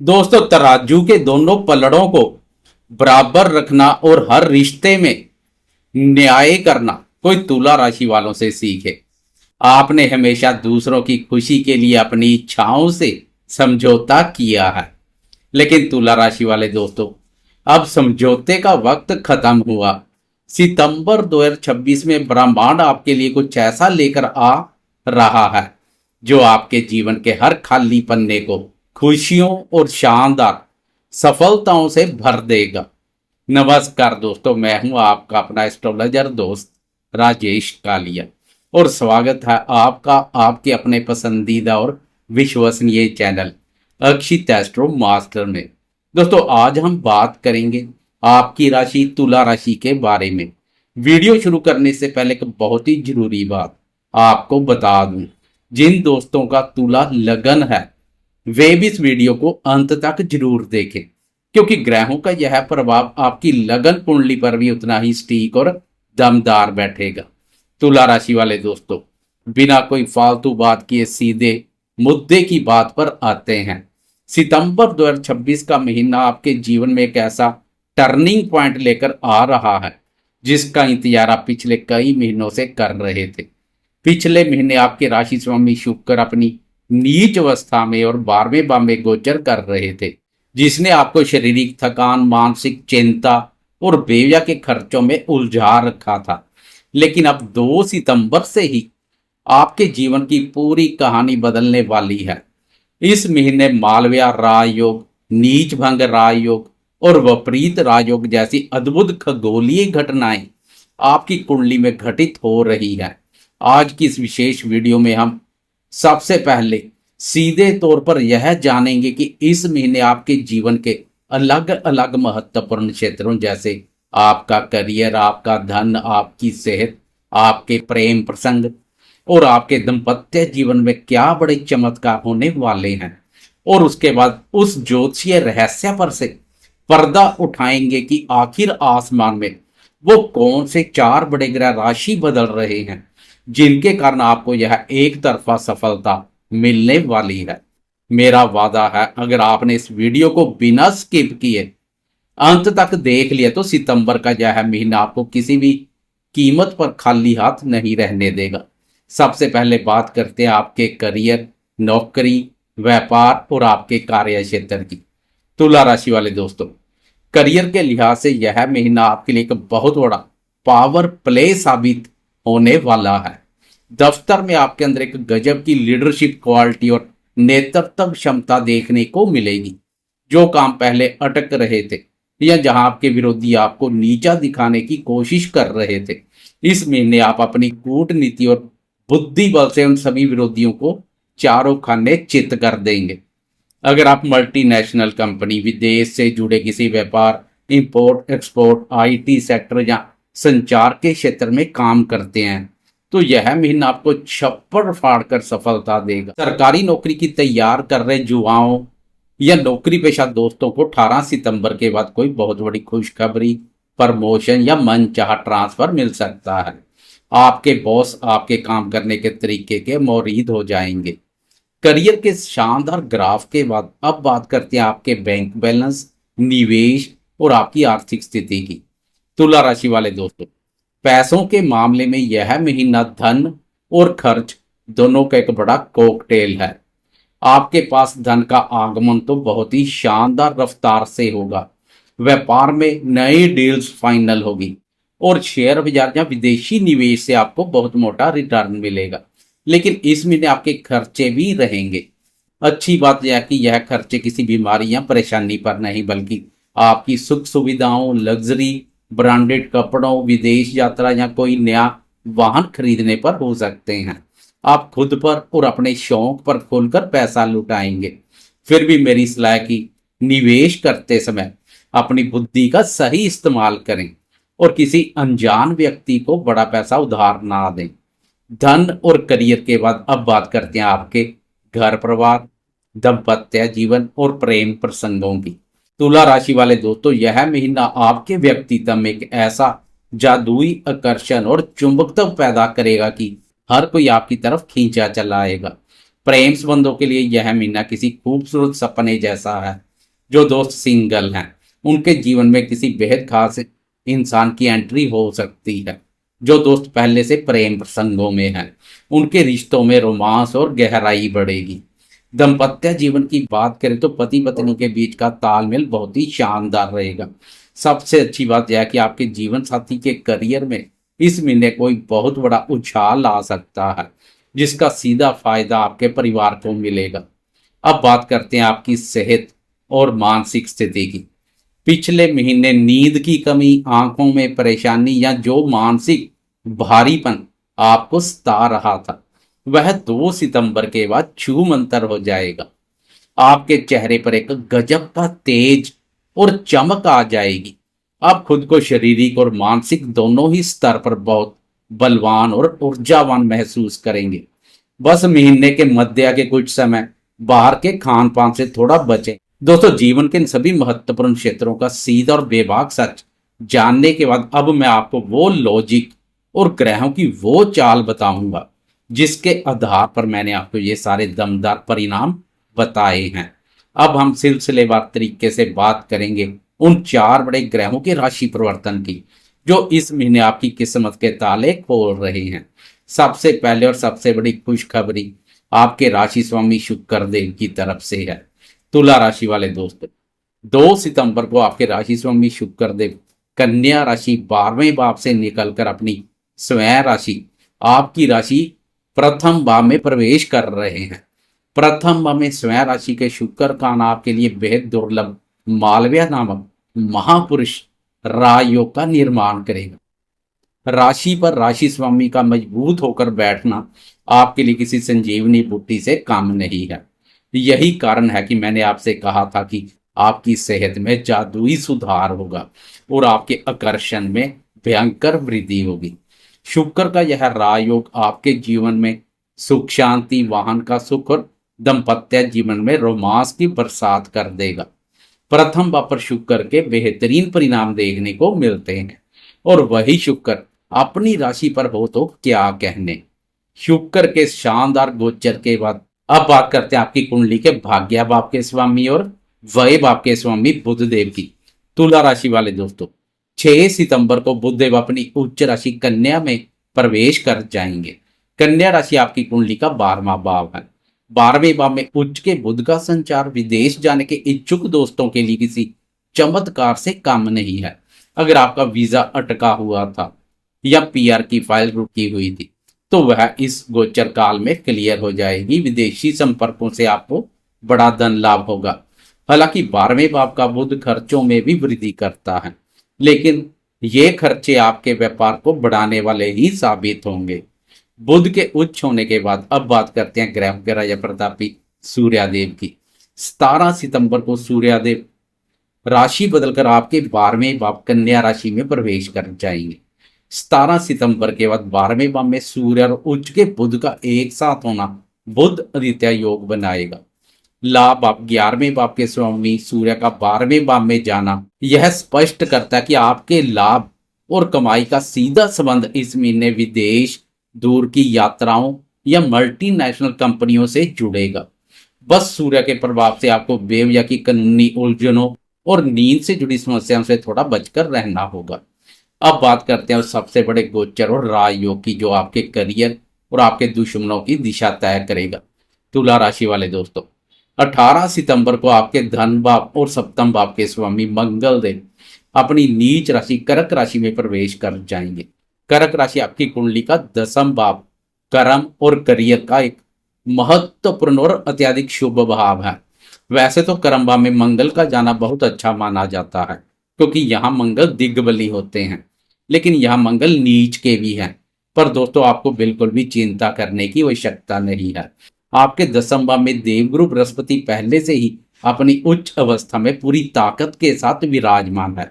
दोस्तों, तराजू के दोनों पलड़ों को बराबर रखना और हर रिश्ते में न्याय करना कोई तुला राशि वालों से सीखे। आपने हमेशा दूसरों की खुशी के लिए अपनी इच्छाओं से समझौता किया है, लेकिन तुला राशि वाले दोस्तों, अब समझौते का वक्त खत्म हुआ। सितंबर 2026 में ब्रह्मांड आपके लिए कुछ ऐसा लेकर आ रहा है जो आपके जीवन के हर खाली पन्ने को खुशियों और शानदार सफलताओं से भर देगा। नमस्कार दोस्तों, मैं हूं आपका अपना एस्ट्रोलॉजर दोस्त राजेश कालिया और स्वागत है आपका आपके अपने पसंदीदा और विश्वसनीय चैनल अक्षित एस्ट्रो मास्टर में। दोस्तों, आज हम बात करेंगे आपकी राशि तुला राशि के बारे में। वीडियो शुरू करने से पहले एक बहुत ही जरूरी बात आपको बता दूं, जिन दोस्तों का तुला लगन है वे भी इस वीडियो को अंत तक जरूर देखें, क्योंकि ग्रहों का यह प्रभाव आपकी लगन कुंडली पर भी उतना ही स्टीक और दमदार बैठेगा। तुला राशि वाले दोस्तों, बिना कोई फालतू बात किए सीधे मुद्दे की बात पर आते हैं। सितंबर 2026 का महीना आपके जीवन में एक ऐसा टर्निंग पॉइंट लेकर आ रहा है जिसका इंतजार आप पिछले कई महीनों से कर रहे थे। पिछले महीने आपके राशि स्वामी शुक्र अपनी नीच अवस्था में और 12वें भाव में गोचर कर रहे थे, जिसने आपको शारीरिक थकान, मानसिक चिंता और बेवजह के खर्चों में उलझा रखा था। लेकिन अब 2 सितंबर से ही आपके जीवन की पूरी कहानी बदलने वाली है। इस महीने मालव्या राजयोग, नीच भंग राजयोग और विपरीत राजयोग जैसी अद्भुत खगोलीय घटनाएं आपकी कुंडली में घटित हो रही है। आज की इस विशेष वीडियो में हम सबसे पहले सीधे तौर पर यह जानेंगे कि इस महीने आपके जीवन के अलग अलग महत्वपूर्ण क्षेत्रों जैसे आपका करियर, आपका धन, आपकी सेहत, आपके प्रेम प्रसंग और आपके दाम्पत्य जीवन में क्या बड़े चमत्कार होने वाले हैं। और उसके बाद उस ज्योतिषीय रहस्य पर से पर्दा उठाएंगे कि आखिर आसमान में वो कौन से 4 बड़े ग्रह राशि बदल रहे हैं जिनके कारण आपको यह एक तरफा सफलता मिलने वाली है। मेरा वादा है, अगर आपने इस वीडियो को बिना स्किप किए अंत तक देख लिया तो सितंबर का यह महीना आपको किसी भी कीमत पर खाली हाथ नहीं रहने देगा। सबसे पहले बात करते हैं आपके करियर, नौकरी, व्यापार और आपके कार्य क्षेत्र की। तुला राशि वाले दोस्तों, करियर के लिहाज से यह महीना आपके लिए एक बहुत बड़ा पावर प्ले साबित होने वाला है। दफ्तर में आपके अंदर एक गजब की लीडरशिप क्वालिटी और नेतृत्व क्षमता देखने को मिलेगी। जो काम पहले अटक रहे थे या जहां आपके विरोधी आपको नीचा दिखाने की कोशिश कर रहे थे, इस महीने आप अपनी कूटनीति और बुद्धि बल से उन सभी विरोधियों को चारों खाने चित कर देंगे। अगर आप मल्टीनेशनल कंपनी, विदेश से जुड़े किसी व्यापार, इंपोर्ट एक्सपोर्ट, आईटी सेक्टर या संचार के क्षेत्र में काम करते हैं तो यह महीना आपको छप्पड़ फाड़ कर सफलता देगा। सरकारी नौकरी की तैयार कर रहे युवाओं या नौकरी पेशा दोस्तों को 18 सितंबर के बाद कोई बहुत बड़ी खुशखबरी, प्रमोशन या मनचाहा ट्रांसफर मिल सकता है। आपके बॉस आपके काम करने के तरीके के मुरीद हो जाएंगे। करियर के शानदार ग्राफ के बाद अब बात करते हैं आपके बैंक बैलेंस, निवेश और आपकी आर्थिक स्थिति की। तुला राशि वाले दोस्तों, पैसों के मामले में यह महीना धन और खर्च दोनों का एक बड़ा कॉकटेल है। आपके पास धन का आगमन तो बहुत ही शानदार रफ्तार से होगा। व्यापार में नई डील्स फाइनल होगी और शेयर बाजार या विदेशी निवेश से आपको बहुत मोटा रिटर्न मिलेगा। लेकिन इस महीने आपके खर्चे भी रहेंगे। अच्छी बात यह कि यह खर्चे किसी बीमारी या परेशानी पर नहीं, बल्कि आपकी सुख सुविधाओं, लग्जरी, ब्रांडेड कपड़ों, विदेश यात्रा या कोई नया वाहन खरीदने पर हो सकते हैं। आप खुद पर और अपने शौक पर खोलकर पैसा लुटाएंगे। फिर भी मेरी सलाह की निवेश करते समय अपनी बुद्धि का सही इस्तेमाल करें और किसी अनजान व्यक्ति को बड़ा पैसा उधार ना दें। धन और करियर के बाद अब बात करते हैं आपके घर परिवार, दाम्पत्य जीवन और प्रेम प्रसंगों की। तुला राशि वाले दोस्तों, यह महीना आपके व्यक्तित्व में एक ऐसा जादुई आकर्षण और चुंबकत्व पैदा करेगा कि हर कोई आपकी तरफ खींचा चला आएगा। प्रेम संबंधों के लिए यह महीना किसी खूबसूरत सपने जैसा है जो दोस्त सिंगल हैं उनके जीवन में किसी बेहद खास इंसान की एंट्री हो सकती है। जो दोस्त पहले से प्रेम प्रसंगों में हैं उनके रिश्तों में रोमांस और गहराई बढ़ेगी। दाम्पत्य जीवन की बात करें तो पति पत्नी के बीच का तालमेल बहुत ही शानदार रहेगा। सबसे अच्छी बात यह है कि आपके जीवन साथी के करियर में इस महीने कोई बहुत बड़ा उछाल आ सकता है, जिसका सीधा फायदा आपके परिवार को मिलेगा। अब बात करते हैं आपकी सेहत और मानसिक स्थिति की। पिछले महीने नींद की कमी, आंखों में परेशानी या जो मानसिक भारीपन आपको सता रहा था वह 2 सितंबर के बाद छूमंतर हो जाएगा। आपके चेहरे पर एक गजब का तेज और चमक आ जाएगी। आप खुद को शारीरिक और मानसिक दोनों ही स्तर पर बहुत बलवान और ऊर्जावान महसूस करेंगे। बस महीने के मध्य के कुछ समय बाहर के खान पान से थोड़ा बचें। दोस्तों, जीवन के इन सभी महत्वपूर्ण क्षेत्रों का सीधा और बेबाक सच जानने के बाद अब मैं आपको वो लॉजिक और ग्रहों की वो चाल बताऊंगा जिसके आधार पर मैंने आपको ये सारे दमदार परिणाम बताए हैं। अब हम सिलसिलेवार तरीके से बात करेंगे उन 4 बड़े ग्रहों के राशि परिवर्तन की जो इस महीने आपकी किस्मत के ताले खोल रहे हैं। सबसे पहले और सबसे बड़ी खुशखबरी आपके राशि स्वामी शुक्र देव की तरफ से है। तुला राशि वाले दोस्त, 2 सितंबर को आपके राशि स्वामी शुक्र देव कन्या राशि 12वें भाव से निकलकर अपनी स्वयं राशि आपकी राशि प्रथम भाव में प्रवेश कर रहे हैं। प्रथम भाव में स्वयं राशि के शुक्र का आना आपके लिए बेहद दुर्लभ मालव्य नामक महापुरुष राजयोग का निर्माण करेगा। राशि पर राशि स्वामी का मजबूत होकर बैठना आपके लिए किसी संजीवनी बूटी से कम नहीं है। यही कारण है कि मैंने आपसे कहा था कि आपकी सेहत में जादुई सुधार होगा और आपके आकर्षण में भयंकर वृद्धि होगी। शुक्र का यह राजयोग आपके जीवन में सुख शांति, वाहन का सुख और दाम्पत्य जीवन में रोमांस की बरसात कर देगा। प्रथम भाव पर शुक्र के बेहतरीन परिणाम देखने को मिलते हैं और वही शुक्र अपनी राशि पर हो तो क्या कहने। शुक्र के शानदार गोचर के बाद अब बात करते हैं आपकी कुंडली के भाग्य भाव के स्वामी और व्यय भाव के स्वामी बुध देव की। तुला राशि वाले दोस्तों, 6 सितंबर को बुध देव अपनी उच्च राशि कन्या में प्रवेश कर जाएंगे। कन्या राशि आपकी कुंडली का 12वां भाव है। 12वें भाव में उच्च के बुध का संचार विदेश जाने के इच्छुक दोस्तों के लिए किसी चमत्कार से कम नहीं है। अगर आपका वीजा अटका हुआ था या पीआर की फाइल रुकी हुई थी तो वह इस गोचर काल में क्लियर हो जाएगी। विदेशी संपर्कों से आपको बड़ा धन लाभ होगा। हालांकि 12वें भाव का बुध खर्चों में भी वृद्धि करता है, लेकिन ये खर्चे आपके व्यापार को बढ़ाने वाले ही साबित होंगे। बुध के उच्च होने के बाद अब बात करते हैं ग्रह के राजा प्रतापी सूर्यदेव की। 17 सितंबर को सूर्यदेव राशि बदलकर आपके 12वें भाव कन्या राशि में प्रवेश कर जाएंगे। 17 सितंबर के बाद 12वें भाव में सूर्य और उच्च के बुध का एक साथ होना बुध आदित्य योग बनाएगा। लाभ आप 11वें भाव के स्वामी सूर्य का 12वें भाव में जाना यह स्पष्ट करता है कि आपके लाभ और कमाई का सीधा संबंध इस महीने विदेश, दूर की यात्राओं या मल्टीनेशनल कंपनियों से जुड़ेगा। बस सूर्य के प्रभाव से आपको बेवजह की कानूनी उलझनों और नींद से जुड़ी समस्याओं से थोड़ा बचकर रहना होगा। अब बात करते हैं उस सबसे बड़े गोचर और राजयोग की जो आपके करियर और आपके दुश्मनों की दिशा तय करेगा। तुला राशि वाले दोस्तों, 18 सितंबर को आपके धन भाव और सप्तम भाव के स्वामी मंगल देव अपनी नीच राशि कर्क राशि में प्रवेश कर जाएंगे। कर्क राशि आपकी कुंडली का 10वां भाव कर्म और करियर का एक महत्वपूर्ण और अत्यधिक शुभ भाव है। वैसे तो कर्म भाव में मंगल का जाना बहुत अच्छा माना जाता है क्योंकि यहाँ मंगल दिग्बली होते हैं, लेकिन यहाँ मंगल नीच के भी हैं। पर दोस्तों, आपको बिल्कुल भी चिंता करने की आवश्यकता नहीं है। आपके 10वें भाव में देवगुरु बृहस्पति पहले से ही अपनी उच्च अवस्था में पूरी ताकत के साथ विराजमान है।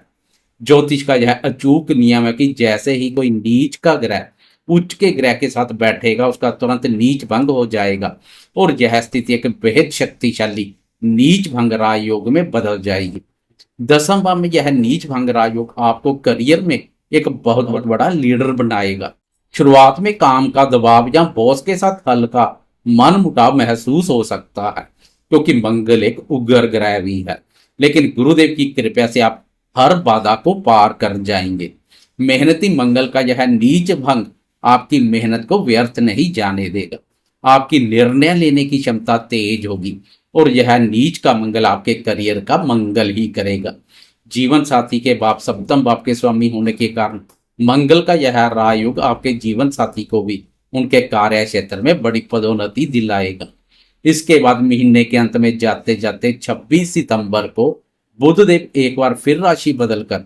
ज्योतिष का यह अचूक नियम है कि जैसे ही कोई नीच का ग्रह उच्च के ग्रह के साथ बैठेगा उसका तुरंत नीच भंग हो जाएगा और यह स्थिति एक बेहद शक्तिशाली नीच भंग राजयोग में बदल जाएगी। 10वें भाव में यह नीच भंग राजयोग आपको करियर में एक बहुत बड़ा लीडर बनाएगा। शुरुआत में काम का दबाव या बॉस के साथ हल्का मन मुटाव महसूस हो सकता है क्योंकि मंगल एक उग्र ग्रह भी है, लेकिन गुरुदेव की कृपा से आप हर बाधा को पार कर जाएंगे। मेहनती मंगल का यह नीच भंग आपकी मेहनत को व्यर्थ नहीं जाने देगा। आपकी निर्णय लेने की क्षमता तेज होगी और यह नीच का मंगल आपके करियर का मंगल ही करेगा। जीवन साथी के बाप सप्तम बाप के स्वामी होने के कारण मंगल का यह राजयोग आपके जीवन साथी को भी उनके कार्य क्षेत्र में बड़ी पदोन्नति दिलाएगा। इसके बाद महीने के अंत में जाते जाते 26 सितंबर को बुधदेव एक बार फिर राशि बदलकर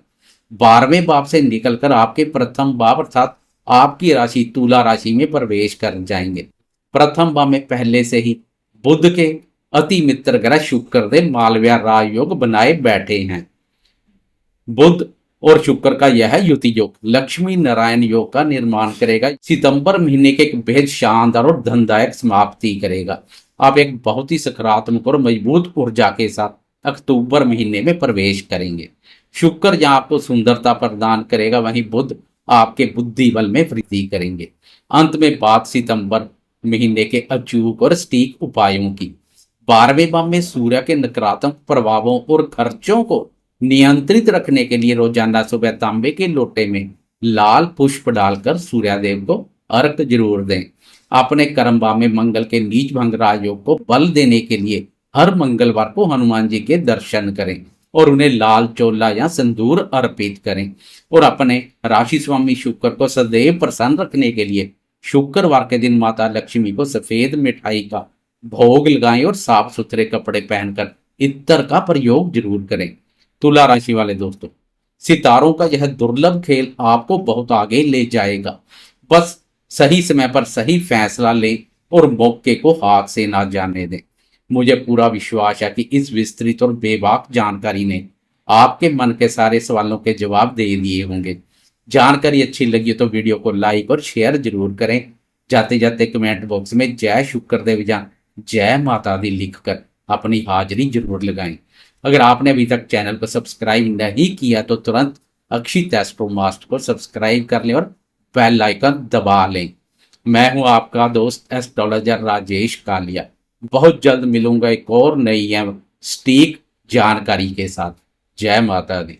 12वें भाव से निकलकर आपके प्रथम भाव अर्थात आपकी राशि तुला राशि में प्रवेश कर जाएंगे। प्रथम भाव में पहले से ही बुध के अति मित्र ग्रह शुक्र देव मालव्य राजयोग बनाए बैठे हैं। बुध और शुक्र का यह युति योग लक्ष्मी नारायण योग का निर्माण करेगा। सितंबर महीने के एक बेहद शानदार और धनदायक समाप्ति करेगा। आप एक बहुत ही सकारात्मक और मजबूत ऊर्जा के साथ अक्टूबर महीने में प्रवेश करेंगे। शुक्र जहां आपको सुंदरता प्रदान करेगा, वहीं बुध आपके बुद्धि बल में वृद्धि करेंगे। अंत में बात सितंबर महीने के अचूक और सटीक उपायों की। 12वें भाव में सूर्य के नकारात्मक प्रभावों और खर्चों को नियंत्रित रखने के लिए रोजाना सुबह तांबे के लोटे में लाल पुष्प डालकर सूर्यदेव को अर्घ जरूर दें। अपने कर्म भाव में मंगल के नीच भंग राजयोग को बल देने के लिए हर मंगलवार को हनुमान जी के दर्शन करें और उन्हें लाल चोला या सिंदूर अर्पित करें। और अपने राशि स्वामी शुक्र को सदैव प्रसन्न रखने के लिए शुक्रवार के दिन माता लक्ष्मी को सफेद मिठाई का भोग लगाएं और साफ सुथरे कपड़े पहनकर इत्र का प्रयोग जरूर करें। तुला राशि वाले दोस्तों, सितारों का यह दुर्लभ खेल आपको बहुत आगे ले जाएगा। बस सही समय पर सही फैसला लें और मौके को हाथ से ना जाने दें। मुझे पूरा विश्वास है कि इस विस्तृत और बेबाक जानकारी ने आपके मन के सारे सवालों के जवाब दे दिए होंगे। जानकारी अच्छी लगी तो वीडियो को लाइक और शेयर जरूर करें। जाते जाते कमेंट बॉक्स में जय शुक्रदेव या जय माता दी लिखकर अपनी हाजिरी जरूर लगाएं। अगर आपने अभी तक चैनल को सब्सक्राइब नहीं किया तो तुरंत अक्षित एस्ट्रो मास्टर को सब्सक्राइब कर लें और बेल आइकन दबा लें। मैं हूं आपका दोस्त एस्ट्रोलॉजर राजेश कालिया। बहुत जल्द मिलूंगा एक और नई एवं सटीक जानकारी के साथ। जय माता दी।